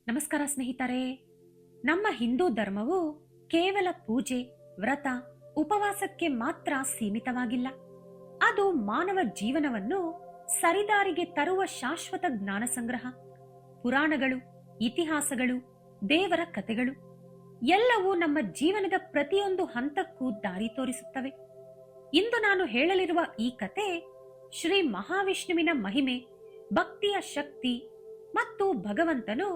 ನಮಸ್ಕಾರ ಸ್ನೇಹಿತರೆ. ನಮ್ಮ ಹಿಂದೂ ಧರ್ಮವು ಕೇವಲ ಪೂಜೆ, ವ್ರತ, ಉಪವಾಸಕ್ಕೆ ಮಾತ್ರ ಸೀಮಿತವಾಗಿಲ್ಲ. ಅದು ಮಾನವ ಜೀವನವನ್ನು ಸರಿದಾರಿಗೆ ತರುವ ಶಾಶ್ವತ ಜ್ಞಾನ ಸಂಗ್ರಹ. ಪುರಾಣಗಳು, ಇತಿಹಾಸಗಳು, ದೇವರ ಕಥೆಗಳು ಎಲ್ಲವೂ ನಮ್ಮ ಜೀವನದ ಪ್ರತಿಯೊಂದು ಹಂತಕ್ಕೂ ದಾರಿ ತೋರಿಸುತ್ತವೆ. ಇಂದು ನಾನು ಹೇಳಲಿರುವ ಈ ಕತೆ ಶ್ರೀ ಮಹಾವಿಷ್ಣುವಿನ ಮಹಿಮೆ, ಭಕ್ತಿಯ ಶಕ್ತಿ ಮತ್ತು ಭಗವಂತನು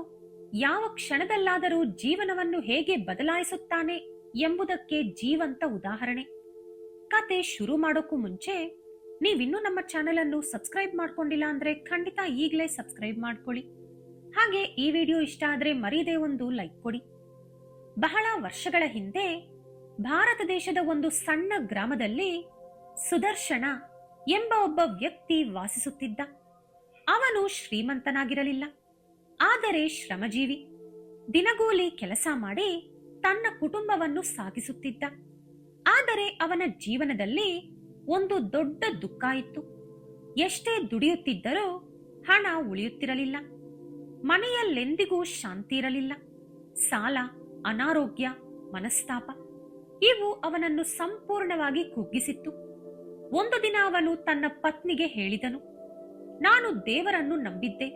ಯಾವ ಕ್ಷಣದಲ್ಲಾದರೂ ಜೀವನವನ್ನು ಹೇಗೆ ಬದಲಾಯಿಸುತ್ತಾನೆ ಎಂಬುದಕ್ಕೆ ಜೀವಂತ ಉದಾಹರಣೆ. ಕತೆ ಶುರು ಮಾಡೋಕ್ಕೂ ಮುಂಚೆ ನೀವಿನ್ನೂ ನಮ್ಮ ಚಾನೆಲ್ ಅನ್ನು ಸಬ್ಸ್ಕ್ರೈಬ್ ಮಾಡ್ಕೊಂಡಿಲ್ಲ ಅಂದ್ರೆ ಖಂಡಿತ ಈಗಲೇ ಸಬ್ಸ್ಕ್ರೈಬ್ ಮಾಡ್ಕೊಳ್ಳಿ. ಹಾಗೆ ಈ ವಿಡಿಯೋ ಇಷ್ಟ ಆದ್ರೆ ಮರೀದೆ ಒಂದು ಲೈಕ್ ಕೊಡಿ. ಬಹಳ ವರ್ಷಗಳ ಹಿಂದೆ ಭಾರತ ದೇಶದ ಒಂದು ಸಣ್ಣ ಗ್ರಾಮದಲ್ಲಿ ಸುದರ್ಶನ ಎಂಬ ಒಬ್ಬ ವ್ಯಕ್ತಿ ವಾಸಿಸುತ್ತಿದ್ದ. ಅವನು ಶ್ರೀಮಂತನಾಗಿರಲಿಲ್ಲ, ಆದರೆ ಶ್ರಮಜೀವಿ. ದಿನಗೂಲಿ ಕೆಲಸ ಮಾಡಿ ತನ್ನ ಕುಟುಂಬವನ್ನು ಸಾಗಿಸುತ್ತಿದ್ದ. ಆದರೆ ಅವನ ಜೀವನದಲ್ಲಿ ಒಂದು ದೊಡ್ಡ ದುಃಖ ಇತ್ತು. ಎಷ್ಟೇ ದುಡಿಯುತ್ತಿದ್ದರೂ ಹಣ ಉಳಿಯುತ್ತಿರಲಿಲ್ಲ. ಮನೆಯಲ್ಲೆಂದಿಗೂ ಶಾಂತಿ ಇರಲಿಲ್ಲ. ಸಾಲ, ಅನಾರೋಗ್ಯ, ಮನಸ್ತಾಪ ಇವು ಅವನನ್ನು ಸಂಪೂರ್ಣವಾಗಿ ಕುಗ್ಗಿಸಿತ್ತು. ಒಂದು ದಿನ ಅವನು ತನ್ನ ಪತ್ನಿಗೆ ಹೇಳಿದನು, ನಾನು ದೇವರನ್ನು ನಂಬಿದ್ದೆ,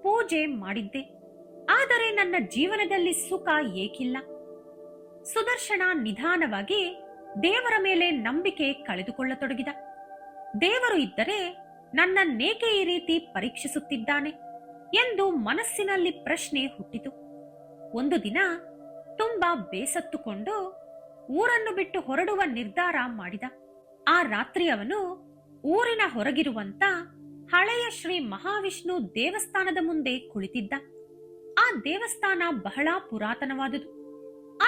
ಪೂಜೆ ಮಾಡಿದ್ದೆ, ಆದರೆ ನನ್ನ ಜೀವನದಲ್ಲಿ ಸುಖ ಏಕಿಲ್ಲ. ಸುದರ್ಶನ ನಿಧಾನವಾಗಿ ದೇವರ ಮೇಲೆ ನಂಬಿಕೆ ಕಳೆದುಕೊಳ್ಳತೊಡಗಿದ. ದೇವರು ಇದ್ದರೆ ನನ್ನನ್ನೇಕೆ ಈ ರೀತಿ ಪರೀಕ್ಷಿಸುತ್ತಿದ್ದಾನೆ ಎಂದು ಮನಸ್ಸಿನಲ್ಲಿ ಪ್ರಶ್ನೆ ಹುಟ್ಟಿತು. ಒಂದು ದಿನ ತುಂಬಾ ಬೇಸತ್ತುಕೊಂಡು ಊರನ್ನು ಬಿಟ್ಟು ಹೊರಡುವ ನಿರ್ಧಾರ ಮಾಡಿದ. ಆ ರಾತ್ರಿ ಅವನು ಊರಿನ ಹೊರಗಿರುವಂತ ಹಳೆಯ ಶ್ರೀ ಮಹಾವಿಷ್ಣು ದೇವಸ್ಥಾನದ ಮುಂದೆ ಕುಳಿತಿದ್ದ. ಆ ದೇವಸ್ಥಾನ ಬಹಳ ಪುರಾತನವಾದುದು.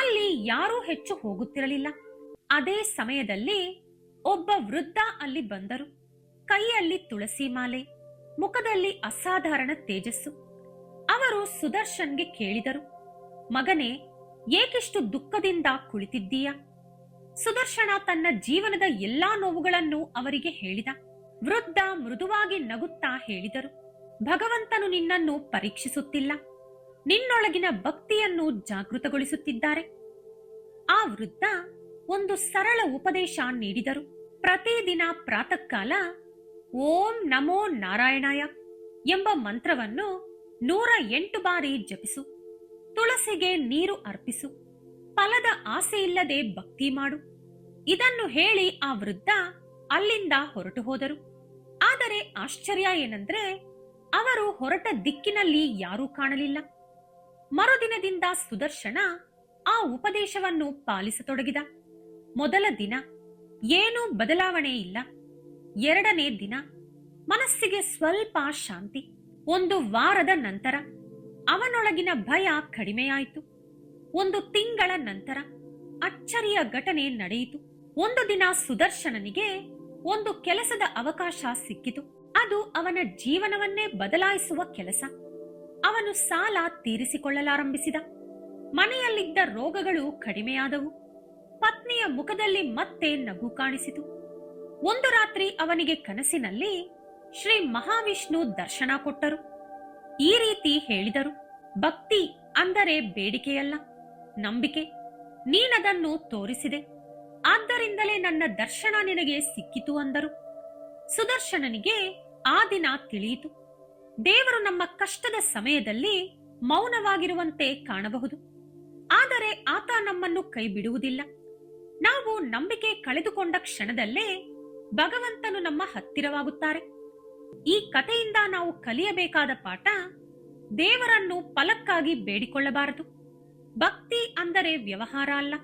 ಅಲ್ಲಿ ಯಾರೂ ಹೆಚ್ಚು ಹೋಗುತ್ತಿರಲಿಲ್ಲ. ಅದೇ ಸಮಯದಲ್ಲಿ ಒಬ್ಬ ವೃದ್ಧ ಅಲ್ಲಿ ಬಂದರು. ಕೈಯಲ್ಲಿ ತುಳಸಿ ಮಾಲೆ, ಮುಖದಲ್ಲಿ ಅಸಾಧಾರಣ ತೇಜಸ್ಸು. ಅವರು ಸುದರ್ಶನ್ಗೆ ಕೇಳಿದರು, ಮಗನೇ, ಏಕಿಷ್ಟು ದುಃಖದಿಂದ ಕುಳಿತಿದ್ದೀಯಾ? ಸುದರ್ಶನ ತನ್ನ ಜೀವನದ ಎಲ್ಲಾ ನೋವುಗಳನ್ನು ಅವರಿಗೆ ಹೇಳಿದ. ವೃದ್ಧ ಮೃದುವಾಗಿ ನಗುತ್ತಾ ಹೇಳಿದರು, ಭಗವಂತನು ನಿನ್ನನ್ನು ಪರೀಕ್ಷಿಸುತ್ತಿಲ್ಲ, ನಿನ್ನೊಳಗಿನ ಭಕ್ತಿಯನ್ನು ಜಾಗೃತಗೊಳಿಸುತ್ತಿದ್ದಾರೆ. ಆ ವೃದ್ಧ ಒಂದು ಸರಳ ಉಪದೇಶ ನೀಡಿದರು. ಪ್ರತಿದಿನ ಪ್ರಾತಃ ಕಾಲ ಓಂ ನಮೋ ನಾರಾಯಣಾಯ ಎಂಬ ಮಂತ್ರವನ್ನು 108 ಬಾರಿ ಜಪಿಸು. ತುಳಸಿಗೆ ನೀರು ಅರ್ಪಿಸು. ಫಲದ ಆಸೆಯಿಲ್ಲದೆ ಭಕ್ತಿ ಮಾಡು. ಇದನ್ನು ಹೇಳಿ ಆ ವೃದ್ಧ ಅಲ್ಲಿಂದ ಹೊರಟು ಹೋದರು. ಆದರೆ ಆಶ್ಚರ್ಯ ಏನಂದ್ರೆ, ಅವರು ಹೊರಟ ದಿಕ್ಕಿನಲ್ಲಿ ಯಾರೂ ಕಾಣಲಿಲ್ಲ. ಮರುದಿನದಿಂದ ಸುದರ್ಶನ ಆ ಉಪದೇಶವನ್ನು ಪಾಲಿಸತೊಡಗಿದ. ಮೊದಲ ದಿನ ಏನೂ ಬದಲಾವಣೆ ಇಲ್ಲ. ಎರಡನೇ ದಿನ ಮನಸ್ಸಿಗೆ ಸ್ವಲ್ಪ ಶಾಂತಿ. ಒಂದು ವಾರದ ನಂತರ ಅವನೊಳಗಿನ ಭಯ ಕಡಿಮೆಯಾಯಿತು. ಒಂದು ತಿಂಗಳ ನಂತರ ಅಚ್ಚರಿಯ ಘಟನೆ ನಡೆಯಿತು. ಒಂದು ದಿನ ಸುದರ್ಶನನಿಗೆ ಒಂದು ಕೆಲಸದ ಅವಕಾಶ ಸಿಕ್ಕಿತು. ಅದು ಅವನ ಜೀವನವನ್ನೇ ಬದಲಾಯಿಸುವ ಕೆಲಸ. ಅವನು ಸಾಲ ತೀರಿಸಿಕೊಳ್ಳಲಾರಂಭಿಸಿದ. ಮನೆಯಲ್ಲಿದ್ದ ರೋಗಗಳು ಕಡಿಮೆಯಾದವು. ಪತ್ನಿಯ ಮುಖದಲ್ಲಿ ಮತ್ತೆ ನಗು ಕಾಣಿಸಿತು. ಒಂದು ರಾತ್ರಿ ಅವನಿಗೆ ಕನಸಿನಲ್ಲಿ ಶ್ರೀ ಮಹಾವಿಷ್ಣು ದರ್ಶನ ಕೊಟ್ಟರು. ಈ ರೀತಿ ಹೇಳಿದರು, ಭಕ್ತಿ ಅಂದರೆ ಬೇಡಿಕೆಯಲ್ಲ, ನಂಬಿಕೆ. ನೀನದನ್ನು ತೋರಿಸಿದೆ, ಆದ್ದರಿಂದಲೇ ನನ್ನ ದರ್ಶನ ನಿನಗೆ ಸಿಕ್ಕಿತು ಅಂದರು. ಸುದರ್ಶನನಿಗೆ ಆ ದಿನ ತಿಳಿಯಿತು, ದೇವರು ನಮ್ಮ ಕಷ್ಟದ ಸಮಯದಲ್ಲಿ ಮೌನವಾಗಿರುವಂತೆ ಕಾಣಬಹುದು, ಆದರೆ ಆತ ನಮ್ಮನ್ನು ಕೈ ಬಿಡುವುದಿಲ್ಲ. ನಾವು ನಂಬಿಕೆ ಕಳೆದುಕೊಂಡ ಕ್ಷಣದಲ್ಲೇ ಭಗವಂತನು ನಮ್ಮ ಹತ್ತಿರವಾಗುತ್ತಾರೆ. ಈ ಕಥೆಯಿಂದ ನಾವು ಕಲಿಯಬೇಕಾದ ಪಾಠ, ದೇವರನ್ನು ಫಲಕ್ಕಾಗಿ ಬೇಡಿಕೊಳ್ಳಬಾರದು. ಭಕ್ತಿ ಅಂದರೆ ವ್ಯವಹಾರ ಅಲ್ಲ.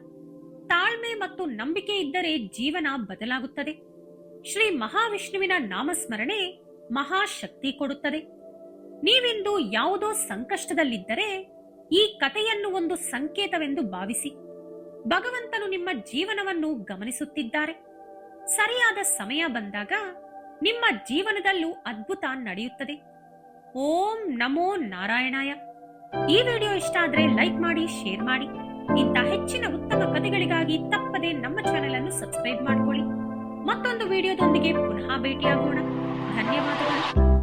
ತಾಳ್ಮೆ ಮತ್ತು ನಂಬಿಕೆ ಇದ್ದರೆ ಜೀವನ ಬದಲಾಗುತ್ತದೆ. ಶ್ರೀ ಮಹಾವಿಷ್ಣುವಿನ ನಾಮಸ್ಮರಣೆ ಮಹಾಶಕ್ತಿ ಕೊಡುತ್ತದೆ. ನೀವಿಂದು ಯಾವುದೋ ಸಂಕಷ್ಟದಲ್ಲಿದ್ದರೆ ಈ ಕಥೆಯನ್ನು ಒಂದು ಸಂಕೇತವೆಂದು ಭಾವಿಸಿ. ಭಗವಂತನು ನಿಮ್ಮ ಜೀವನವನ್ನು ಗಮನಿಸುತ್ತಿದ್ದಾರೆ. ಸರಿಯಾದ ಸಮಯ ಬಂದಾಗ ನಿಮ್ಮ ಜೀವನದಲ್ಲೂ ಅದ್ಭುತ ನಡೆಯುತ್ತದೆ. ಓಂ ನಮೋ ನಾರಾಯಣಾಯ. ಈ ವಿಡಿಯೋ ಇಷ್ಟ ಆದ್ರೆ ಲೈಕ್ ಮಾಡಿ, ಶೇರ್ ಮಾಡಿ. ಇಂಥ ಹೆಚ್ಚಿನ ಉತ್ತಮ ಕಥೆಗಳಿಗಾಗಿ ತಪ್ಪದೆ ನಮ್ಮ ಚಾನೆಲ್ ಅನ್ನು ಸಬ್ಸ್ಕ್ರೈಬ್ ಮಾಡಿಕೊಳ್ಳಿ. ಮತ್ತೊಂದು ವಿಡಿಯೋದೊಂದಿಗೆ ಪುನಃ ಭೇಟಿಯಾಗೋಣ. ಧನ್ಯವಾದಗಳು.